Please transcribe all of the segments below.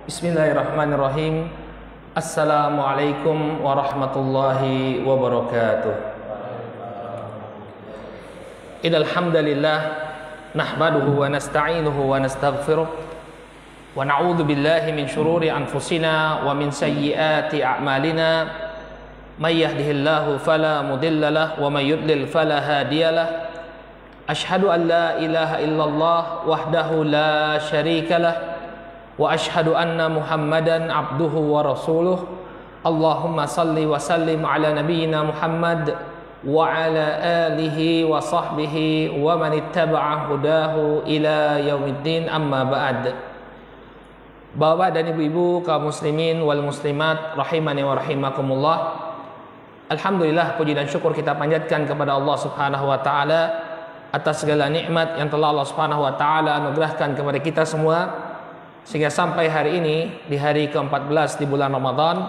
Bismillahirrahmanirrahim. Assalamualaikum warahmatullahi wabarakatuh. Innal hamdalillah nahmaduhu wa nasta'inuhu wa nastaghfiruh wa na'udzu billahi min shururi anfusina wa min sayyiati a'malina. May yahdihillahu fala mudilla lahu wa may yudlil fala hadiyalah. Asyhadu an la ilaha illallah wahdahu la syarika lah wa ashhadu anna Muhammadan abduhu wa rasuluh. Allahumma salli wa sallim ala nabiyyina Muhammad wa ala alihi wa sahbihi wa man ittaba'a hudahu ila yaumiddin, amma ba'd. Bapak dan ibu-ibu kaum muslimin wal muslimat rahimani wa rahimakumullah. Alhamdulillah, puji dan syukur kita panjatkan kepada Allah Subhanahu wa taala atas segala nikmat yang telah Allah Subhanahu wa taala anugerahkan kepada kita semua, sehingga sampai hari ini, di hari ke-14 di bulan Ramadan,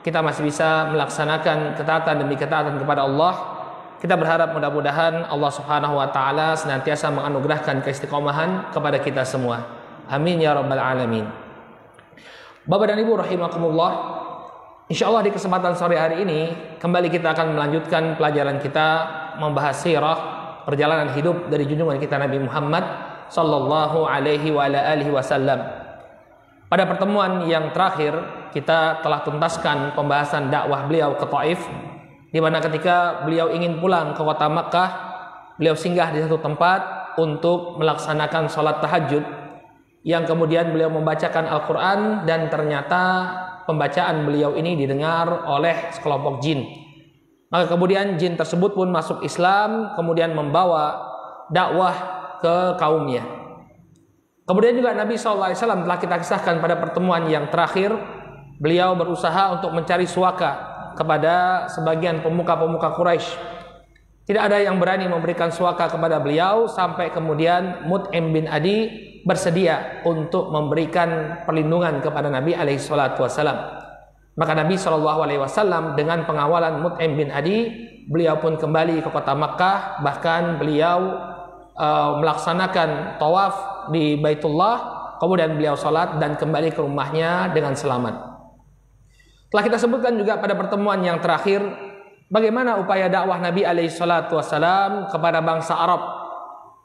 kita masih bisa melaksanakan ketaatan demi ketaatan kepada Allah. Kita berharap mudah-mudahan Allah Subhanahu wa taala senantiasa menganugerahkan keistiqomahan kepada kita semua. Amin ya rabbal alamin. Bapak dan Ibu rahimakumullah, insyaallah di kesempatan sore hari ini kembali kita akan melanjutkan pelajaran kita membahas sirah, perjalanan hidup dari junjungan kita Nabi Muhammad sallallahu alaihi wa ala alihi wasallam. Pada pertemuan yang terakhir kita telah tuntaskan pembahasan dakwah beliau ke Taif, di mana ketika beliau ingin pulang ke kota Makkah, beliau singgah di satu tempat untuk melaksanakan sholat tahajud, yang kemudian beliau membacakan Al-Quran, dan ternyata pembacaan beliau ini didengar oleh sekelompok jin. Maka kemudian jin tersebut pun masuk Islam, kemudian membawa dakwah ke kaumnya. Kemudian juga Nabi SAW telah kita kisahkan pada pertemuan yang terakhir, beliau berusaha untuk mencari suaka kepada sebagian pemuka-pemuka Quraisy. Tidak ada yang berani memberikan suaka kepada beliau, sampai kemudian Mut'im bin Adi bersedia untuk memberikan perlindungan kepada Nabi SAW. Maka Nabi SAW dengan pengawalan Mut'im bin Adi, beliau pun kembali ke kota Makkah. Bahkan beliau melaksanakan tawaf di Baitullah, kemudian beliau sholat dan kembali ke rumahnya dengan selamat. Telah kita sebutkan juga pada pertemuan yang terakhir bagaimana upaya dakwah Nabi SAW kepada bangsa Arab.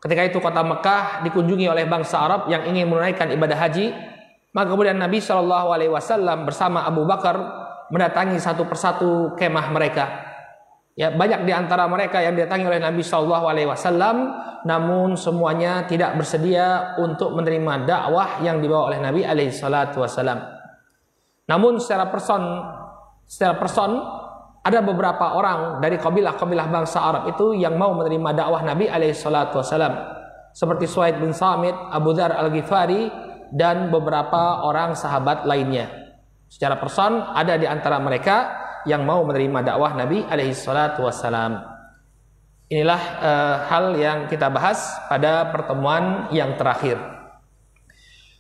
Ketika itu kota Mekah dikunjungi oleh bangsa Arab yang ingin menunaikan ibadah haji, maka kemudian Nabi SAW bersama Abu Bakar mendatangi satu persatu kemah mereka. Ya, banyak di antara mereka yang didatangi oleh Nabi SAW, namun semuanya tidak bersedia untuk menerima dakwah yang dibawa oleh Nabi SAW. Namun secara person ada beberapa orang dari kabilah-kabilah bangsa Arab itu yang mau menerima dakwah Nabi SAW, seperti Suhaid bin Samit, Abu Dzar Al-Ghifari, dan beberapa orang sahabat lainnya. Secara person ada di antara mereka yang mau menerima dakwah Nabi SAW. Inilah hal yang kita bahas pada pertemuan yang terakhir.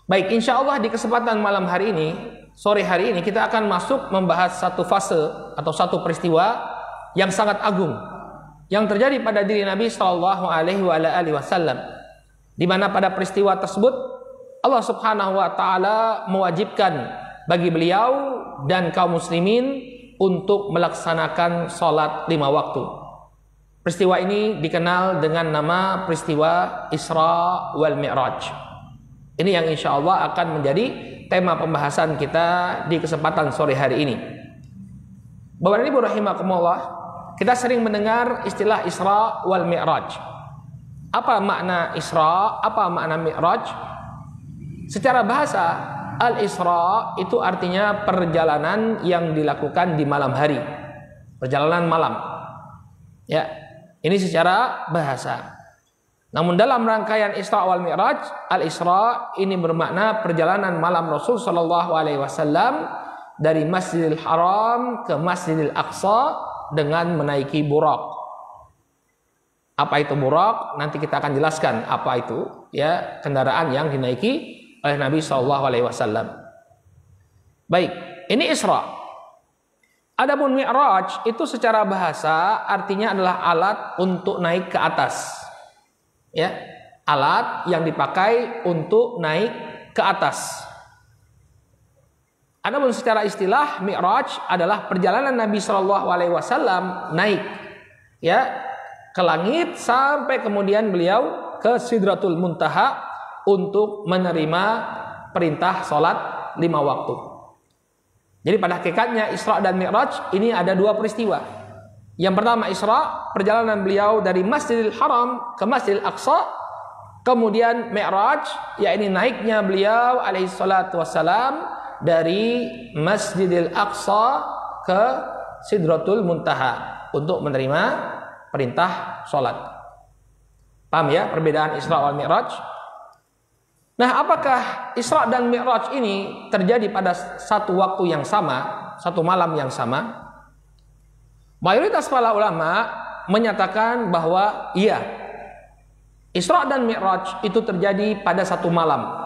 Baik, insya Allah di kesempatan malam hari ini, sore hari ini, kita akan masuk membahas satu fase atau satu peristiwa yang sangat agung yang terjadi pada diri Nabi SAW, di mana pada peristiwa tersebut Allah Subhanahu wa taala mewajibkan bagi beliau dan kaum muslimin untuk melaksanakan sholat 5 waktu. Peristiwa ini dikenal dengan nama peristiwa Isra wal Mi'raj. Ini yang insya Allah akan menjadi tema pembahasan kita di kesempatan sore hari ini. Bapak dan Ibu rahimakumullah, kita sering mendengar istilah Isra wal Mi'raj. Apa makna Isra? Apa makna Mi'raj? Secara bahasa, Al-Isra itu artinya perjalanan yang dilakukan di malam hari, perjalanan malam. Ya, ini secara bahasa. Namun dalam rangkaian Isra wal Mi'raj, Al-Isra ini bermakna perjalanan malam Rasul sallallahu alaihi wasallam dari Masjidil Haram ke Masjidil Aqsa dengan menaiki Buraq. Apa itu Buraq? Nanti kita akan jelaskan apa itu, ya, kendaraan yang dinaiki oleh Nabi SAW. Baik, ini Isra. Adapun Mi'raj itu secara bahasa artinya adalah alat untuk naik ke atas. Ya, alat yang dipakai untuk naik ke atas. Adapun secara istilah Mi'raj adalah perjalanan Nabi Shallallahu Alaihi Wasallam naik ya ke langit sampai kemudian beliau ke Sidratul Muntaha untuk menerima perintah sholat 5 waktu. Jadi pada hakikatnya Isra dan Mi'raj ini ada 2 peristiwa. Yang pertama Isra, perjalanan beliau dari Masjidil Haram ke Masjidil Aqsa. Kemudian Mi'raj, yakni naiknya beliau alaihi salatu wassalam dari Masjidil Aqsa ke Sidratul Muntaha untuk menerima perintah sholat. Paham ya perbedaan Isra wal Mi'raj? Nah, apakah Isra dan Mi'raj ini terjadi pada satu waktu yang sama, satu malam yang sama? Mayoritas para ulama menyatakan bahwa iya, Isra dan Mi'raj itu terjadi pada satu malam.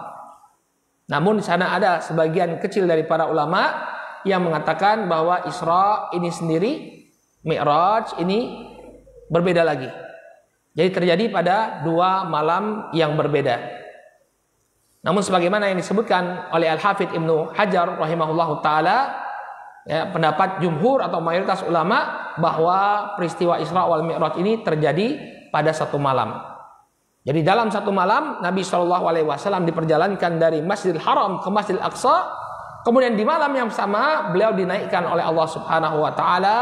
Namun di sana ada sebagian kecil dari para ulama yang mengatakan bahwa Isra ini sendiri, Mi'raj ini berbeda lagi. Jadi terjadi pada 2 malam yang berbeda. Namun sebagaimana yang disebutkan oleh Al-Hafidz Ibnu Hajar rahimahullahu taala, ya, pendapat jumhur atau mayoritas ulama bahwa peristiwa Isra wal Mi'raj ini terjadi pada satu malam. Jadi dalam satu malam Nabi Shallallahu Alaihi Wasallam diperjalankan dari Masjidil Haram ke Masjidil Aqsa. Kemudian di malam yang sama beliau dinaikkan oleh Allah Subhanahu Wa Taala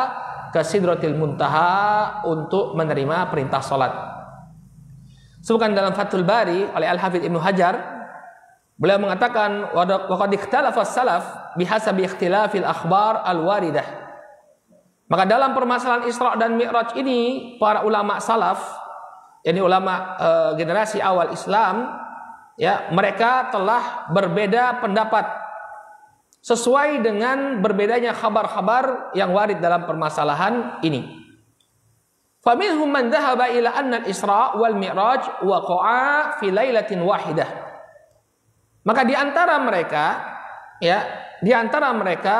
ke Sidratil Muntaha untuk menerima perintah sholat. Sebutkan dalam Fathul Bari oleh Al-Hafidz Ibnu Hajar, beliau mengatakan waqad ikhtalafa as-salaf bihasabi ikhtilafil akhbar al-waridah. Maka dalam permasalahan Isra dan Mi'raj ini para ulama salaf, ini ulama generasi awal Islam, ya, mereka telah berbeda pendapat sesuai dengan berbedanya khabar-khabar yang warid dalam permasalahan ini. Faminhum man dhahaba ila anna al-Isra wal Mi'raj waqa'a fi lailatin wahidah. Maka di antara mereka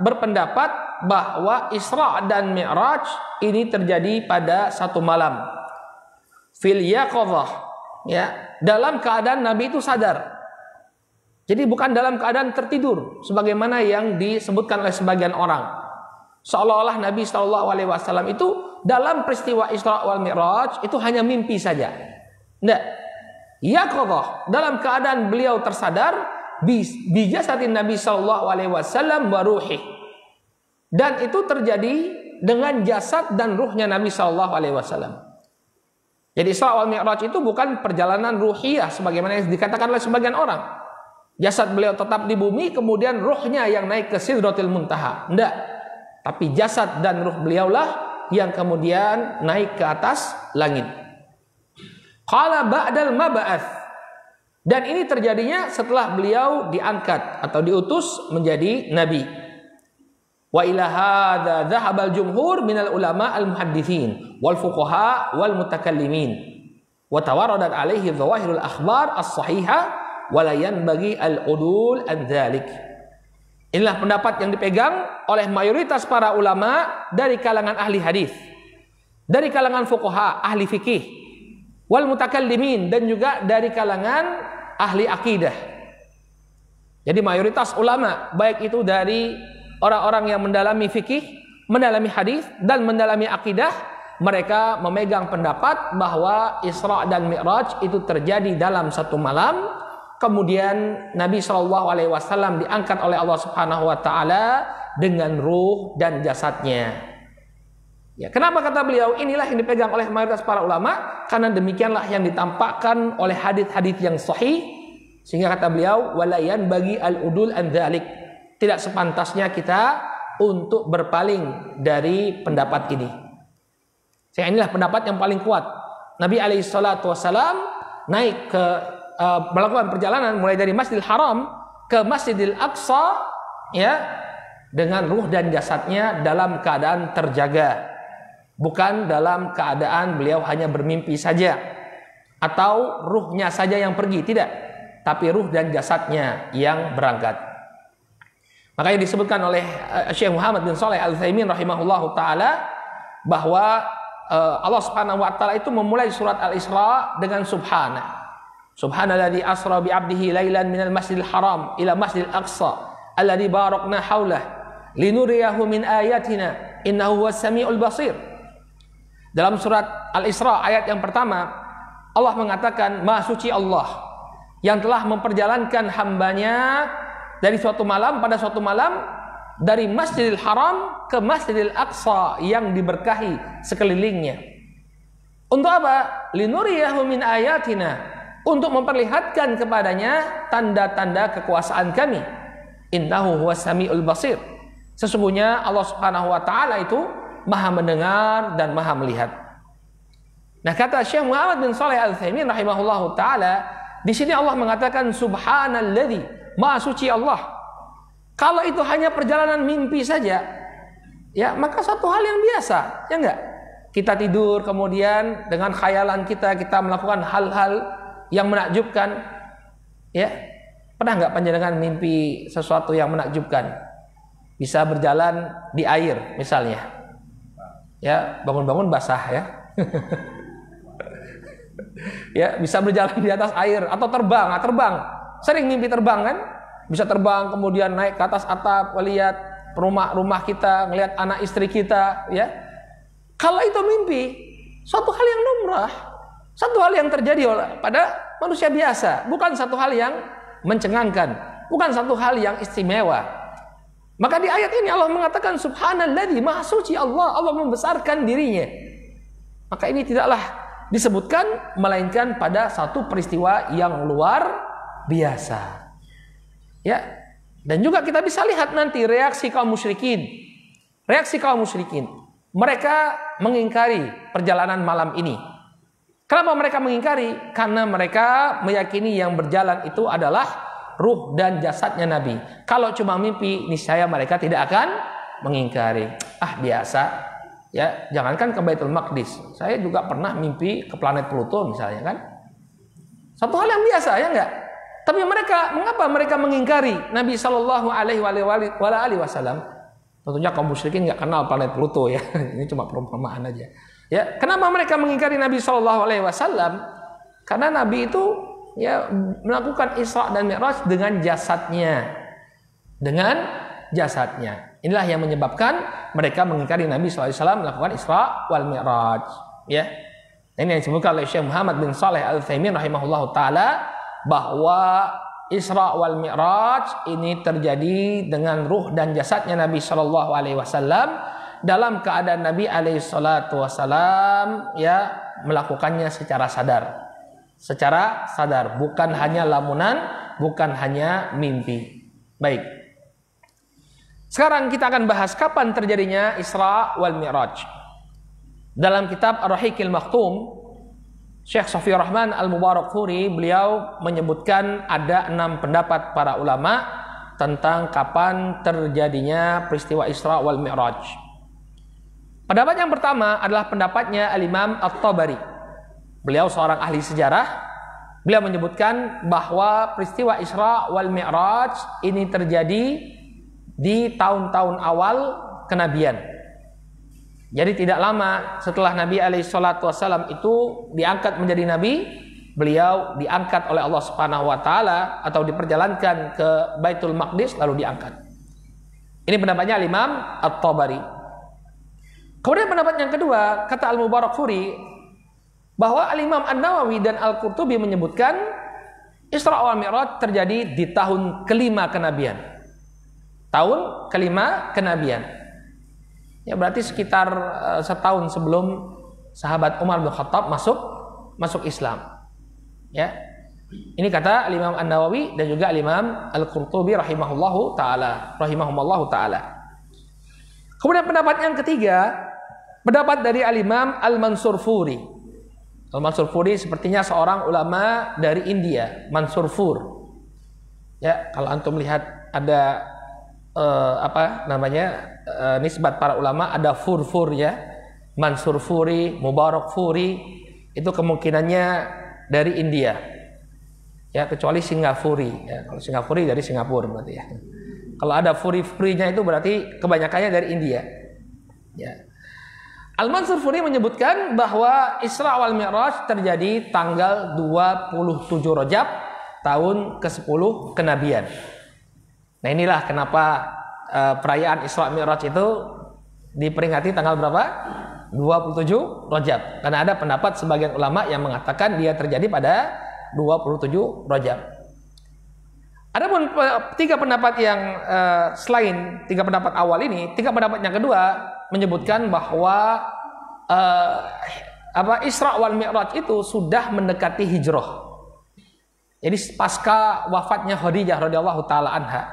berpendapat bahwa Isra dan Mi'raj ini terjadi pada satu malam. Fil yaqadhah, ya, dalam keadaan Nabi itu sadar. Jadi bukan dalam keadaan tertidur sebagaimana yang disebutkan oleh sebagian orang. Seolah-olah Nabi Shallallahu Alaihi Wasallam itu dalam peristiwa Isra wal Mi'raj itu hanya mimpi saja. Tidak. Yaqadhah, dalam keadaan beliau tersadar bi jasadin Nabi Shallallahu Alaihi Wasallam wa ruhi. Dan itu terjadi dengan jasad dan ruhnya Nabi Shallallahu Alaihi Wasallam. Jadi Isra wal Mi'raj itu bukan perjalanan ruhiyah sebagaimana yang dikatakan oleh sebagian orang. Jasad beliau tetap di bumi, kemudian ruhnya yang naik ke Sidratil Muntaha. Tidak. Tapi jasad dan ruh beliaulah yang kemudian naik ke atas langit. Qala ba'dal mab'ats. Dan ini terjadinya setelah beliau diangkat atau diutus menjadi nabi. Wa ila hadza dhahabal jumhur minal ulama al muhadditsin wal fuqaha wal mutakallimin wa tawaradat alaihi dhawahirul akhbar as-sahihah wa la yanbaghi al udul an dzalik. Inilah pendapat yang dipegang oleh mayoritas para ulama dari kalangan ahli hadis, dari kalangan fuqaha, ahli fikih, wal mutakallimin, dan juga dari kalangan ahli akidah. Jadi mayoritas ulama baik itu dari orang-orang yang mendalami fikih, mendalami hadis, dan mendalami akidah, mereka memegang pendapat bahwa Isra dan Mi'raj itu terjadi dalam satu malam. Kemudian Nabi Shallallahu Alaihi Wasallam diangkat oleh Allah Subhanahu Wa Taala dengan ruh dan jasadnya. Ya, kenapa kata beliau inilah yang dipegang oleh mayoritas para ulama? Karena demikianlah yang ditampakkan oleh hadis-hadis yang sahih, sehingga kata beliau walayan bagi al-udul an dzalik. Tidak sepantasnya kita untuk berpaling dari pendapat ini. Sehingga inilah pendapat yang paling kuat. Nabi alaihi salatu wasallam naik ke melakukan perjalanan mulai dari Masjidil Haram ke Masjidil Aqsa, ya, dengan ruh dan jasadnya dalam keadaan terjaga. Bukan dalam keadaan beliau hanya bermimpi saja atau ruhnya saja yang pergi, tidak, tapi ruh dan jasadnya yang berangkat. Makanya disebutkan oleh Syekh Muhammad bin Shalih Al-Utsaimin rahimahullahu taala bahwa Allah Subhanahu wa taala itu memulai surat Al-Isra dengan subhana. Subhanalladzi asra bi 'abdihi lailan minal masjidil haram ila masjidil aqsa alladzi barakna haulah linuriyahu min ayatina innahu huwas samiul basir. Dalam surat Al-Isra ayat yang pertama, Allah mengatakan, Maha suci Allah yang telah memperjalankan hambanya dari suatu malam pada suatu malam dari Masjidil Haram ke Masjidil Aqsa yang diberkahi sekelilingnya. Untuk apa? Linuriyahu min ayatina, untuk memperlihatkan kepadanya tanda-tanda kekuasaan kami. Innahu huwas samiul basir. Sesungguhnya Allah Subhanahu wa taala itu Maha mendengar dan Maha melihat. Nah, kata Syekh Muhammad bin Shalih Al-Utsaimin rahimahullahu taala, di sini Allah mengatakan subhanalladzi, Maha suci Allah. Kalau itu hanya perjalanan mimpi saja, ya maka satu hal yang biasa, ya enggak? Kita tidur kemudian dengan khayalan kita melakukan hal-hal yang menakjubkan. Ya. Pernah enggak panjenengan mimpi sesuatu yang menakjubkan? Bisa berjalan di air misalnya. Ya, bangun-bangun basah ya. Ya, bisa berjalan di atas air atau terbang. Sering mimpi terbang kan? Bisa terbang kemudian naik ke atas atap, melihat rumah-rumah kita, melihat anak istri kita, ya. Kalau itu mimpi, suatu hal yang lumrah, satu hal yang terjadi pada manusia biasa, bukan satu hal yang mencengangkan, bukan satu hal yang istimewa. Maka di ayat ini Allah mengatakan subhanalladzi, Maha suci Allah, Allah membesarkan dirinya. Maka ini tidaklah disebutkan melainkan pada satu peristiwa yang luar biasa. Ya. Dan juga kita bisa lihat nanti reaksi kaum musyrikin. Reaksi kaum musyrikin. Mereka mengingkari perjalanan malam ini. Kenapa mereka mengingkari? Karena mereka meyakini yang berjalan itu adalah ruh dan jasadnya Nabi. Kalau cuma mimpi, niscaya mereka tidak akan mengingkari. Ah, biasa. Ya, jangankan ke Baitul Maqdis. Saya juga pernah mimpi ke planet Pluto misalnya kan. Satu hal yang biasa, ya enggak? Tapi mengapa mereka mengingkari Nabi Shallallahu Alaihi Wasallam? Tentunya kaum musyrikin nggak kenal planet Pluto ya. Ini cuma perumpamaan aja. Ya, kenapa mereka mengingkari Nabi Shallallahu Alaihi Wasallam? Karena Nabi itu ya melakukan Isra dan Mi'raj dengan jasadnya. Inilah yang menyebabkan mereka mengingkari Nabi SAW melakukan Isra wal Mi'raj. Ya. Ini yang disebutkan oleh Syekh Muhammad bin Shalih Al-Utsaimin rahimahullahu taala, bahwa Isra wal Mi'raj ini terjadi dengan ruh dan jasadnya Nabi Shallallahu Alaihi Wasallam dalam keadaan Nabi Alaihi Salatu Wasallam ya melakukannya secara sadar, bukan hanya lamunan, bukan hanya mimpi. Baik. Sekarang kita akan bahas kapan terjadinya Isra wal Mi'raj. Dalam kitab Ar-Rahiqil Maktum, Syekh Safiyur Rahman Al-Mubarakfuri beliau menyebutkan ada 6 pendapat para ulama tentang kapan terjadinya peristiwa Isra wal Mi'raj. Pendapat yang pertama adalah pendapatnya Al-Imam At-Tabari. Beliau seorang ahli sejarah. Beliau menyebutkan bahwa peristiwa Isra wal Mi'raj ini terjadi di tahun-tahun awal kenabian. Jadi tidak lama setelah Nabi SAW itu diangkat menjadi Nabi, beliau diangkat oleh Allah Subhanahu Wa Taala atau diperjalankan ke Baitul Maqdis lalu diangkat. Ini pendapatnya Imam At-Tabari. Kemudian pendapat yang kedua, kata Al-Mubarakfuri, bahwa Al-Imam An-Nawawi dan Al-Qurtubi menyebutkan Isra wal Mi'raj terjadi di tahun kelima kenabian. Tahun kelima kenabian. Ya berarti sekitar setahun sebelum sahabat Umar bin Khattab masuk Islam. Ya. Ini kata Imam An-Nawawi dan juga Imam Al-Qurtubi rahimahullahu taala. Kemudian pendapat yang ketiga, pendapat dari Al-Imam Al-Mansur Furi. Al-Mansur Furi sepertinya seorang ulama dari India, Mansur Fur. Ya, kalau antum lihat ada nisbat para ulama, ada Fur ya, Mansur Furi, Mubarak Furi, itu kemungkinannya dari India. Ya, kecuali Singapura. Ya, kalau Singapura dari Singapura berarti ya. Kalau ada Furi-Furinya itu berarti kebanyakannya dari India. Ya. Al-Mansur Furi menyebutkan bahwa Isra wal Mi'raj terjadi tanggal 27 Rajab tahun ke-10 kenabian. Nah inilah kenapa perayaan Isra Mi'raj itu diperingati tanggal berapa? 27 Rajab. Karena ada pendapat sebagian ulama yang mengatakan dia terjadi pada 27 Rajab. Adapun tiga pendapat yang selain tiga pendapat awal ini, tiga pendapat yang kedua menyebutkan bahwa Isra wal Mi'raj itu sudah mendekati hijrah. Jadi pasca wafatnya Khadijah radhiyallahu taala anha.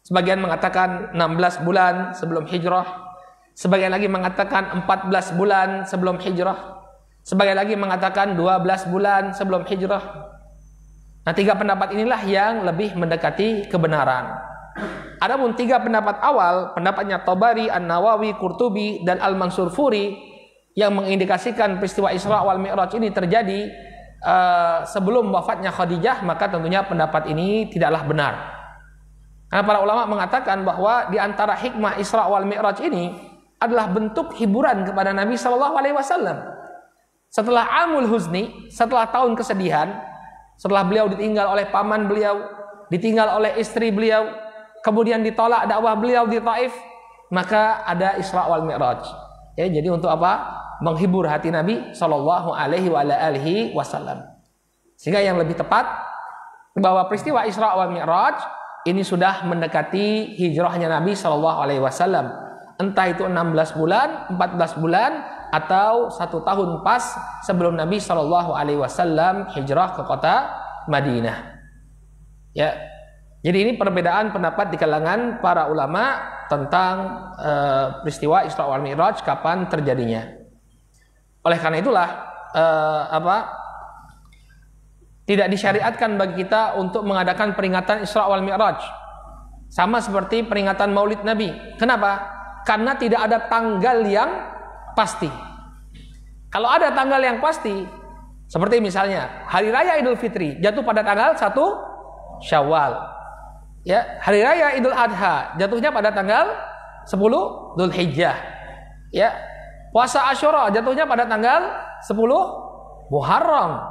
Sebagian mengatakan 16 bulan sebelum hijrah, sebagian lagi mengatakan 14 bulan sebelum hijrah, sebagian lagi mengatakan 12 bulan sebelum hijrah. Nah, tiga pendapat inilah yang lebih mendekati kebenaran. Adapun tiga pendapat awal, pendapatnya Tabari, An-Nawawi, Qurtubi, dan Al-Mansur Furi yang mengindikasikan peristiwa Isra wal Mi'raj ini terjadi sebelum wafatnya Khadijah, maka tentunya pendapat ini tidaklah benar. Karena para ulama mengatakan bahwa di antara hikmah Isra wal Mi'raj ini adalah bentuk hiburan kepada Nabi Shallallahu Alaihi Wasallam. Setelah Amul Huzni, setelah tahun kesedihan, setelah beliau ditinggal oleh paman beliau, ditinggal oleh istri beliau, kemudian ditolak dakwah beliau di Taif, maka ada Isra wal Mi'raj. Ya, jadi untuk apa? Menghibur hati Nabi Shallallahu Alaihi Wasallam. Sehingga yang lebih tepat bahwa peristiwa Isra wal Mi'raj ini sudah mendekati hijrahnya Nabi Shallallahu Alaihi Wasallam. Entah itu 16 bulan, 14 bulan, atau 1 tahun pas sebelum Nabi Shallallahu Alaihi Wasallam hijrah ke kota Madinah. Ya, jadi ini perbedaan pendapat di kalangan para ulama tentang peristiwa Isra wal Mi'raj kapan terjadinya. Oleh karena itulah tidak disyariatkan bagi kita untuk mengadakan peringatan Isra wal Mi'raj, sama seperti peringatan Maulid Nabi. Kenapa? Karena tidak ada tanggal yang pasti. Kalau ada tanggal yang pasti, seperti misalnya Hari Raya Idul Fitri jatuh pada tanggal 1 Syawal. Ya, Hari Raya Idul Adha jatuhnya pada tanggal 10 Dzulhijjah. Ya, puasa Asyura jatuhnya pada tanggal 10 Muharram.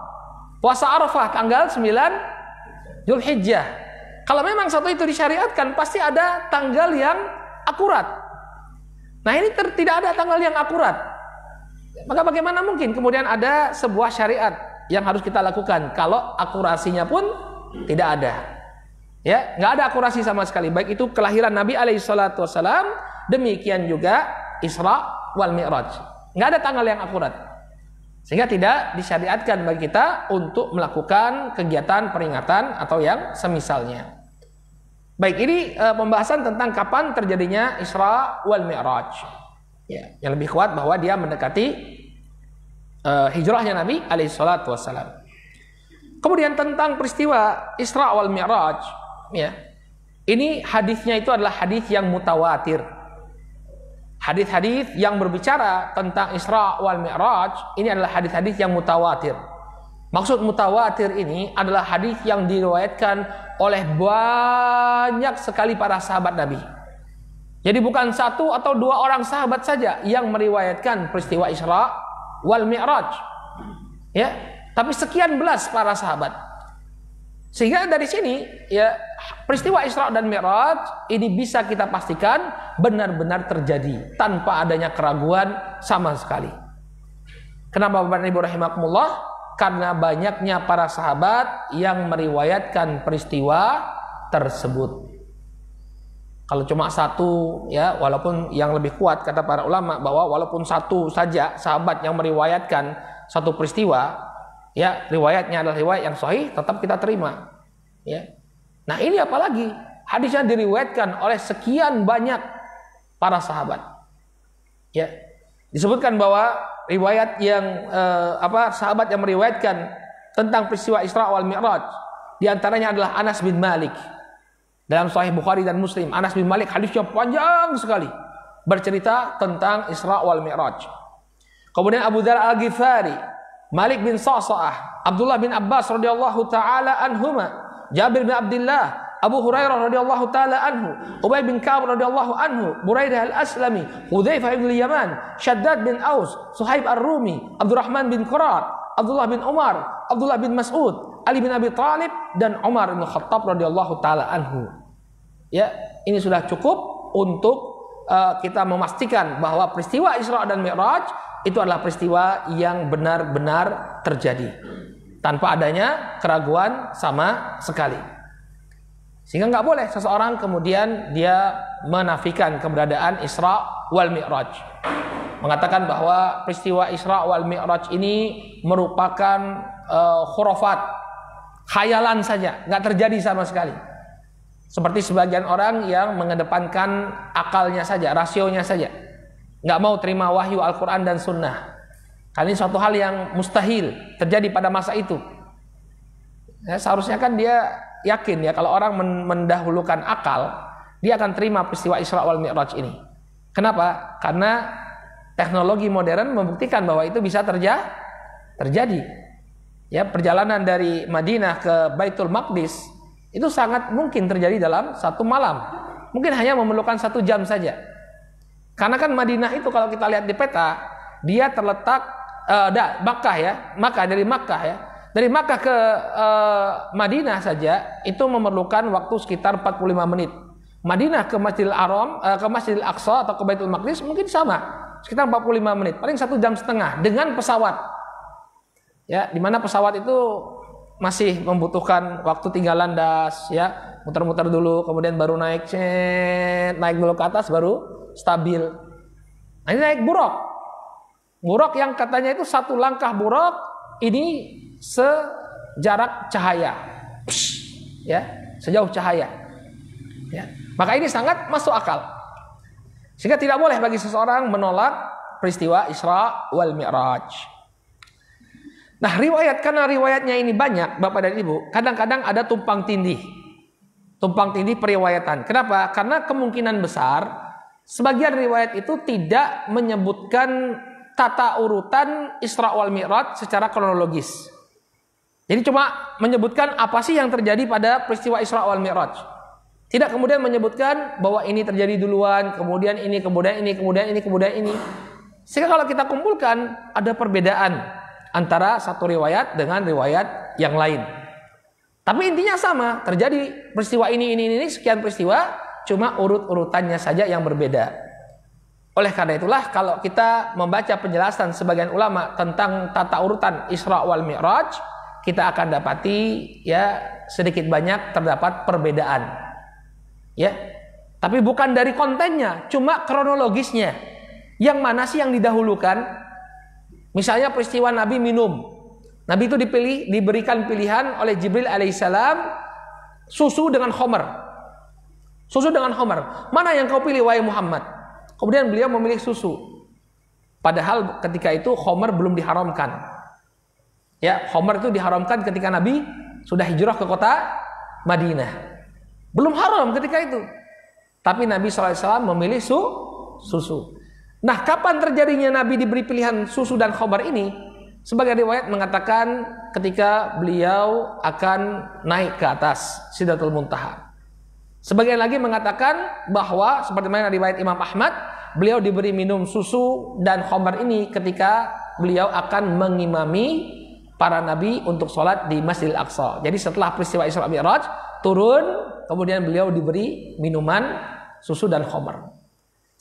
Puasa Arafah tanggal 9 Dzulhijjah. Kalau memang satu itu disyariatkan, pasti ada tanggal yang akurat. Nah, ini tidak ada tanggal yang akurat. Maka bagaimana mungkin kemudian ada sebuah syariat yang harus kita lakukan kalau akurasinya pun tidak ada? Ya, nggak ada akurasi sama sekali. Baik itu kelahiran Nabi alaihissalatu wassalam, demikian juga Isra wal Mi'raj. Nggak ada tanggal yang akurat. Sehingga tidak disyariatkan bagi kita untuk melakukan kegiatan peringatan atau yang semisalnya. Baik, ini pembahasan tentang kapan terjadinya Isra wal Mi'raj. Ya, yang lebih kuat bahwa dia mendekati hijrahnya Nabi alaihissalatu wassalam. Kemudian tentang peristiwa Isra wal Mi'raj, ya, ini hadisnya itu adalah hadis yang mutawatir. Hadis-hadis yang berbicara tentang Isra wal Mi'raj ini adalah hadis-hadis yang mutawatir. Maksud mutawatir ini adalah hadis yang diriwayatkan oleh banyak sekali para sahabat Nabi. Jadi bukan 1 atau 2 orang sahabat saja yang meriwayatkan peristiwa Isra wal Mi'raj. Ya, tapi sekian belas para sahabat. Sehingga dari sini ya peristiwa Isra dan Mi'raj ini bisa kita pastikan benar-benar terjadi tanpa adanya keraguan sama sekali. Kenapa Bapak Ibu rahimakumullah? Karena banyaknya para sahabat yang meriwayatkan peristiwa tersebut. Kalau cuma 1, ya, walaupun yang lebih kuat kata para ulama bahwa walaupun 1 saja sahabat yang meriwayatkan satu peristiwa, ya, riwayatnya adalah riwayat yang sahih, tetap kita terima. Ya. Nah, ini apalagi hadisnya diriwayatkan oleh sekian banyak para sahabat. Ya. Disebutkan bahwa riwayat yang sahabat yang meriwayatkan tentang peristiwa Isra wal Mi'raj di antaranya adalah Anas bin Malik. Dalam Sahih Bukhari dan Muslim, Anas bin Malik hadisnya panjang sekali bercerita tentang Isra wal Mi'raj. Kemudian Abu Dzar Al-Ghifari, Malik bin Sa'sa'ah, Abdullah bin Abbas radhiyallahu taala anhuma, Jabir bin Abdullah, Abu Hurairah radhiyallahu taala anhu, Ubay bin Ka'ab radhiyallahu anhu, Buraidah al-Aslami, Hudzaifah bin Yaman, Shaddad bin Aus, Suhaib ar-Rumi, Abdurrahman bin Qurar, Abdullah bin Umar, Abdullah bin Mas'ud, Ali bin Abi Thalib, dan Umar bin Khattab radhiyallahu taala anhu. Ya, ini sudah cukup untuk kita memastikan bahwa peristiwa Isra dan Mi'raj itu adalah peristiwa yang benar-benar terjadi tanpa adanya keraguan sama sekali. Sehingga nggak boleh seseorang kemudian dia menafikan keberadaan Isra wal Mi'raj, mengatakan bahwa peristiwa Isra wal Mi'raj ini merupakan khurafat, khayalan saja, nggak terjadi sama sekali. Seperti sebagian orang yang mengedepankan akalnya saja, rasionya saja, nggak mau terima wahyu Al-Quran dan Sunnah. Karena ini suatu hal yang mustahil terjadi pada masa itu. Ya, seharusnya kan dia yakin ya kalau orang mendahulukan akal, dia akan terima peristiwa Isra wal Mi'raj ini. Kenapa? Karena teknologi modern membuktikan bahwa itu bisa terjadi. Ya, perjalanan dari Madinah ke Baitul Maqdis itu sangat mungkin terjadi dalam satu malam. Mungkin hanya memerlukan 1 jam saja. Karena kan Madinah itu kalau kita lihat di peta, dia terletak Makkah ya, dari Makkah ke Madinah saja itu memerlukan waktu sekitar 45 menit. Madinah ke Masjidil Haram, ke Masjidil Aqsa atau ke Baitul Maqdis mungkin sama, sekitar 45 menit, paling 1,5 jam dengan pesawat. Ya, di mana pesawat itu masih membutuhkan waktu tinggal landas, ya, muter-muter dulu, kemudian baru naik dulu ke atas, baru stabil. Nah, ini naik buraq yang katanya itu 1 langkah buraq ini sejarak cahaya, ya, sejauh cahaya. Ya, maka ini sangat masuk akal. Sehingga tidak boleh bagi seseorang menolak peristiwa Isra wal Mi'raj. Nah, karena riwayatnya ini banyak, Bapak dan Ibu, kadang-kadang ada tumpang tindih periwayatan. Kenapa? Karena kemungkinan besar sebagian riwayat itu tidak menyebutkan tata urutan Isra wal Mi'raj secara kronologis. Jadi cuma menyebutkan apa sih yang terjadi pada peristiwa Isra wal Mi'raj. Tidak kemudian menyebutkan bahwa ini terjadi duluan, kemudian ini, kemudian ini, kemudian ini, kemudian ini. Sehingga kalau kita kumpulkan ada perbedaan antara satu riwayat dengan riwayat yang lain. Tapi intinya sama, terjadi peristiwa ini, sekian peristiwa, cuma urut-urutannya saja yang berbeda. Oleh karena itulah kalau kita membaca penjelasan sebagian ulama tentang tata urutan Isra wal Mi'raj, kita akan dapati ya sedikit banyak terdapat perbedaan. Ya. Tapi bukan dari kontennya, cuma kronologisnya. Yang mana sih yang didahulukan? Misalnya peristiwa Nabi minum. Nabi itu diberikan pilihan oleh Jibril alaihissalam susu dengan khamar. Susu dengan khamar. Mana yang kau pilih wahai Muhammad? Kemudian beliau memilih susu. Padahal ketika itu khamar belum diharamkan. Ya, khamar itu diharamkan ketika Nabi sudah hijrah ke kota Madinah. Belum haram ketika itu. Tapi Nabi SAW memilih susu. Nah, kapan terjadinya Nabi diberi pilihan susu dan khamar ini? Sebagai riwayat mengatakan ketika beliau akan naik ke atas Sidratul Muntaha. Sebagian lagi mengatakan bahwa seperti mana riwayat Imam Ahmad, beliau diberi minum susu dan khamar ini ketika beliau akan mengimami para nabi untuk sholat di Masjidil Aqsa. Jadi setelah peristiwa Isra Mi'raj turun, kemudian beliau diberi minuman susu dan khamar.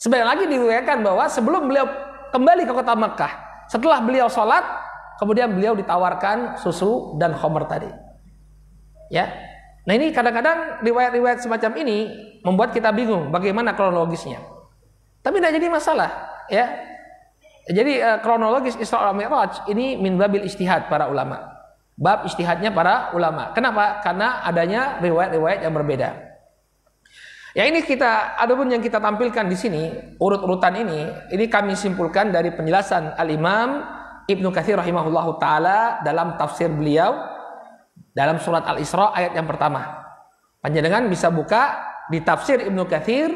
Sebagian lagi diriwayatkan bahwa sebelum beliau kembali ke kota Makkah, setelah beliau sholat, kemudian beliau ditawarkan susu dan khamar tadi. Ya, nah ini kadang-kadang riwayat-riwayat semacam ini membuat kita bingung bagaimana kronologisnya. Tapi tidak jadi masalah, ya. Jadi kronologis Isra wal Mi'raj ini min babil ijtihad para ulama. Bab ijtihadnya para ulama. Kenapa? Karena adanya riwayat-riwayat yang berbeda. Ya, ini adapun yang kita tampilkan di sini, urut-urutan ini kami simpulkan dari penjelasan Al-Imam Ibnu Katsir rahimahullahu taala dalam tafsir beliau dalam surat Al-Isra ayat yang pertama. Panjenengan bisa buka di tafsir Ibnu Katsir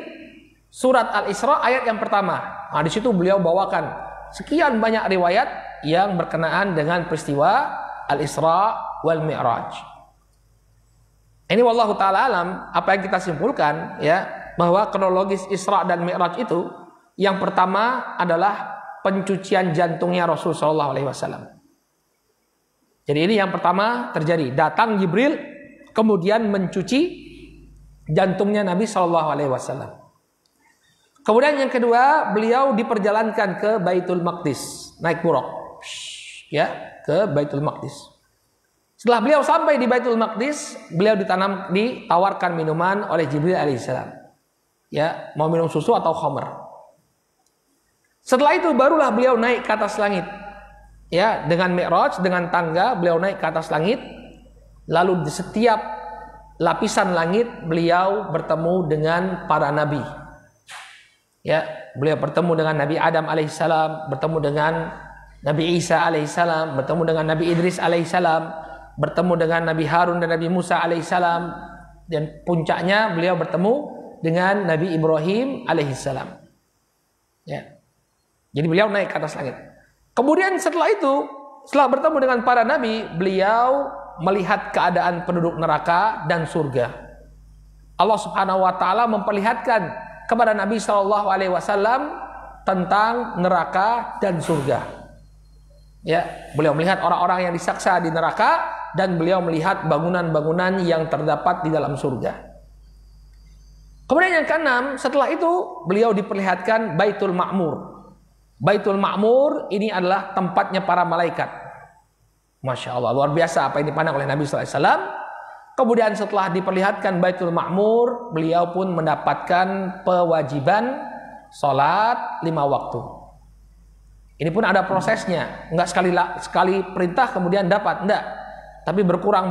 surat Al-Isra ayat yang pertama. Nah, di situ beliau bawakan sekian banyak riwayat yang berkenaan dengan peristiwa Al-Isra wal Mi'raj. Ini wallahu ta'ala alam, apa yang kita simpulkan ya, bahwa kronologis Isra dan Mi'raj itu yang pertama adalah pencucian jantungnya Rasul sallallahu alaihi wasallam. Jadi ini yang pertama terjadi, datang Jibril kemudian mencuci jantungnya Nabi Shallallahu Alaihi Wasallam. Kemudian yang kedua, beliau diperjalankan ke Baitul Maqdis, naik buraq, ya, ke Baitul Maqdis. Setelah beliau sampai di Baitul Maqdis, beliau ditawarkan minuman oleh Jibril alaihissalam. Ya, mau minum susu atau khamr. Setelah itu barulah beliau naik ke atas langit. Ya, dengan mi'raj, dengan tangga beliau naik ke atas langit. Lalu di setiap lapisan langit beliau bertemu dengan para nabi. Ya, beliau bertemu dengan Nabi Adam alaihissalam, bertemu dengan Nabi Isa alaihissalam, bertemu dengan Nabi Idris alaihissalam, bertemu dengan Nabi Harun dan Nabi Musa alaihissalam, dan puncaknya beliau bertemu dengan Nabi Ibrahim alaihissalam. Ya. Jadi beliau naik ke atas langit. Kemudian setelah itu, setelah bertemu dengan para nabi, beliau melihat keadaan penduduk neraka dan surga. Allah Subhanahu wa taala memperlihatkan kepada Nabi Shallallahu Alaihi Wasallam tentang neraka dan surga. Ya, beliau melihat orang-orang yang disiksa di neraka dan beliau melihat bangunan-bangunan yang terdapat di dalam surga. Kemudian yang keenam, setelah itu beliau diperlihatkan Baitul Ma'mur. Baitul Ma'mur ini adalah tempatnya para malaikat. Masya Allah, luar biasa apa yang dipandang oleh Nabi Sallallahu Alaihi Wasallam. Kemudian setelah diperlihatkan Baitul Ma'mur, beliau pun mendapatkan kewajiban sholat 5 waktu. Ini pun ada prosesnya, enggak sekali perintah kemudian dapat, enggak. Tapi berkurang.